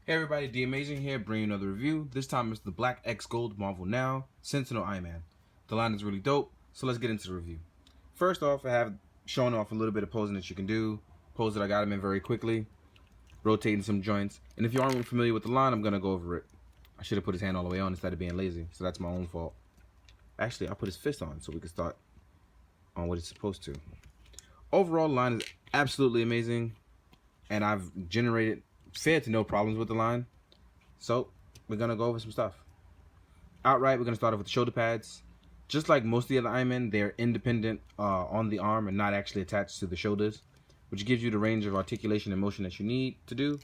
Hey everybody, D Amazing here, bringing another review. This time it's the Black X Gold Marvel Now Sentinel Iron Man. The line is really dope, so let's get into the review. First off, I have shown off a little bit of posing that you can do. Pose that I got him in very quickly, rotating some joints. And if you aren't familiar with the line, I'm gonna go over it. I should have put his hand all the way on instead of being lazy, so that's my own fault. Actually, I'll put his fist on so we can start on what it's supposed to. Overall, the line is absolutely amazing, and I've generated fair to no problems with the line. So we're gonna go over some stuff. Outright, we're gonna start off with the shoulder pads. Just like most of the other Iron Men, they're independent on the arm and not actually attached to the shoulders, which gives you the range of articulation and motion that you need to do.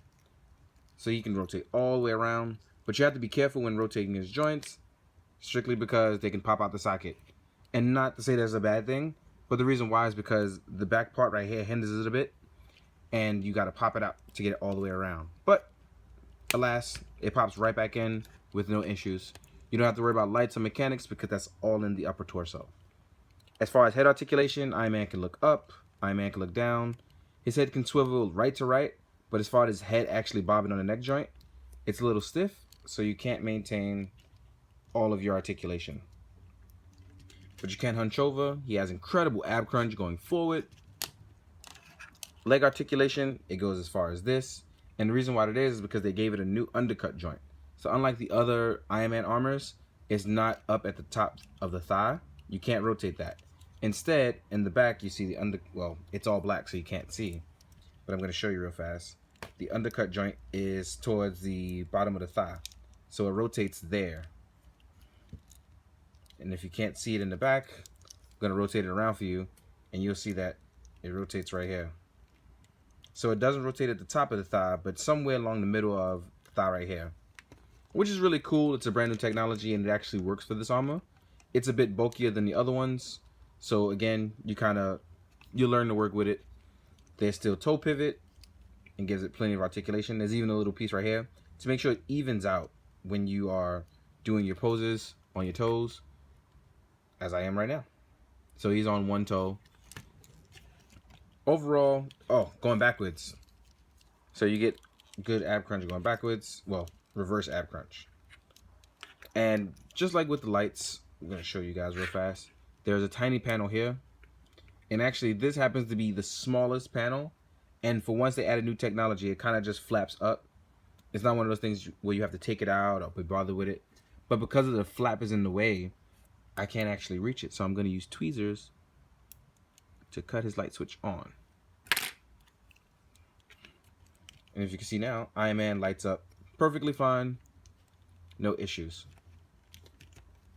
So he can rotate all the way around, but you have to be careful when rotating his joints, strictly because they can pop out the socket. And not to say that's a bad thing, but the reason why is because the back part right here hinders it a bit, and you got to pop it out to get it all the way around. But alas, it pops right back in with no issues. You don't have to worry about lights or mechanics because that's all in the upper torso. As far as head articulation, Iron Man can look up, Iron Man can look down. His head can swivel right to right, but as far as his head actually bobbing on the neck joint, it's a little stiff, so you can't maintain all of your articulation. But you can hunch over. He has incredible ab crunch going forward. Leg articulation, it goes as far as this. And the reason why it is because they gave it a new undercut joint. So unlike the other Iron Man armors, it's not up at the top of the thigh. You can't rotate that. Instead, in the back, you see the well, it's all black, so you can't see. But I'm going to show you real fast. The undercut joint is towards the bottom of the thigh. So it rotates there. And if you can't see it in the back, I'm going to rotate it around for you, and you'll see that it rotates right here. So it doesn't rotate at the top of the thigh, but somewhere along the middle of the thigh right here, which is really cool. It's a brand new technology, and it actually works for this armor. It's a bit bulkier than the other ones, so again, you learn to work with it. There's still toe pivot and gives it plenty of articulation. There's even a little piece right here to make sure it evens out when you are doing your poses on your toes, as I am right now. So he's on one toe. Overall, going backwards. So you get good ab crunch going backwards. Well, reverse ab crunch. And just like with the lights, I'm going to show you guys real fast. There's a tiny panel here. And actually, this happens to be the smallest panel. And for once they added new technology, it kind of just flaps up. It's not one of those things where you have to take it out or be bothered with it. But because of the flap is in the way, I can't actually reach it. So I'm going to use tweezers to cut his light switch on. And as you can see now, Iron Man lights up perfectly fine, no issues.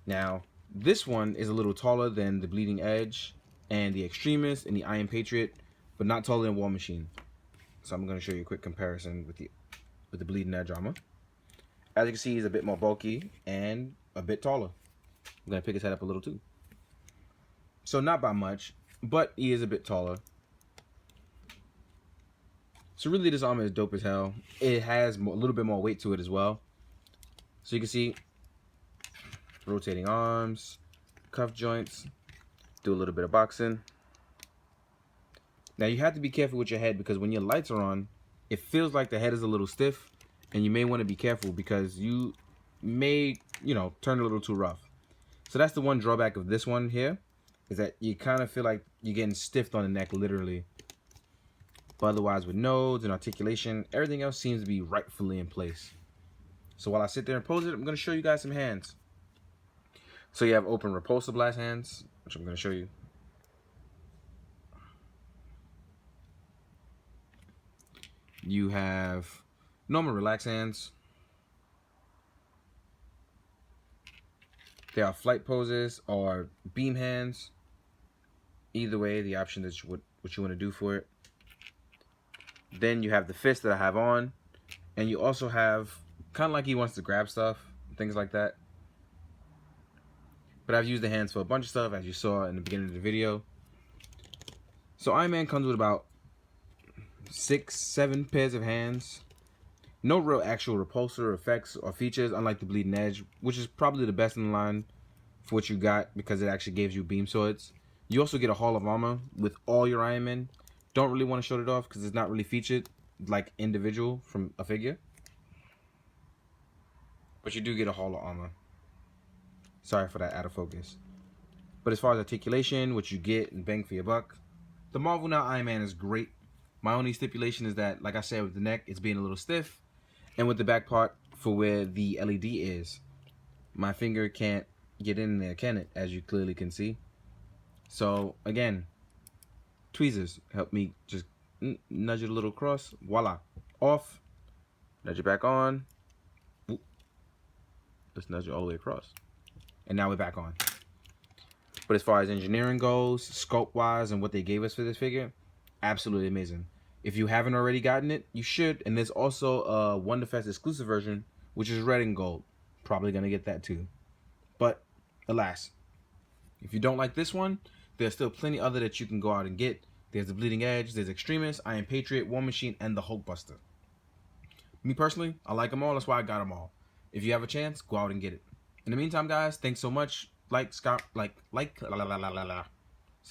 Now, this one is a little taller than the Bleeding Edge and the Extremist and the Iron Patriot, but not taller than War Machine. So I'm going to show you a quick comparison with the Bleeding Edge armor. As you can see, he's a bit more bulky and a bit taller. I'm going to pick his head up a little too. So not by much, but he is a bit taller. So really, this armor is dope as hell. It has a little bit more weight to it as well. So you can see rotating arms, cuff joints, do a little bit of boxing. Now you have to be careful with your head because when your lights are on, it feels like the head is a little stiff, and you may want to be careful because you may, turn a little too rough. So that's the one drawback of this one here, is that you kind of feel like you're getting stiffed on the neck, literally. But otherwise, with nodes and articulation, everything else seems to be rightfully in place. So while I sit there and pose it, I'm going to show you guys some hands. So you have open repulsor blast hands, which I'm going to show you. You have normal relax hands. There are flight poses or beam hands. Either way, the option is what you want to do for it. Then you have the fist that I have on, and you also have kind of like he wants to grab stuff, things like that. But I've used the hands for a bunch of stuff, as you saw in the beginning of the video. So Iron Man comes with about 6-7 pairs of hands. No real actual repulsor effects or features, unlike the Bleeding Edge, which is probably the best in the line for what you got because it actually gives you beam swords. You also get a Hall of Armor with all your Iron Men. Don't really want to show it off because it's not really featured like individual from a figure. but you do get a Hall of Armor. Sorry for that out of focus. But as far as articulation, what you get and bang for your buck, the Marvel Now Iron Man is great. My only stipulation is that, like I said, with the neck, it's being a little stiff. And with the back part for where the LED is, my finger can't get in there, can it? As you clearly can see. So, again, tweezers help me just nudge it a little across. Voila. Off. Nudge it back on. Oop. Let's nudge it all the way across. And now we're back on. But as far as engineering goes, sculpt-wise, and what they gave us for this figure, absolutely amazing. If you haven't already gotten it, you should. And there's also a Wonderfest exclusive version, which is red and gold. Probably going to get that too. But, alas, if you don't like this one, there's still plenty other that you can go out and get. There's the Bleeding Edge, there's Extremist, Iron Patriot, War Machine, and the Hulkbuster. Me personally, I like them all. That's why I got them all. If you have a chance, go out and get it. In the meantime, guys, thanks so much. So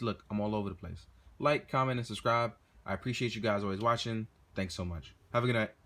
look, I'm all over the place. Like, comment, and subscribe. I appreciate you guys always watching. Thanks so much. Have a good night.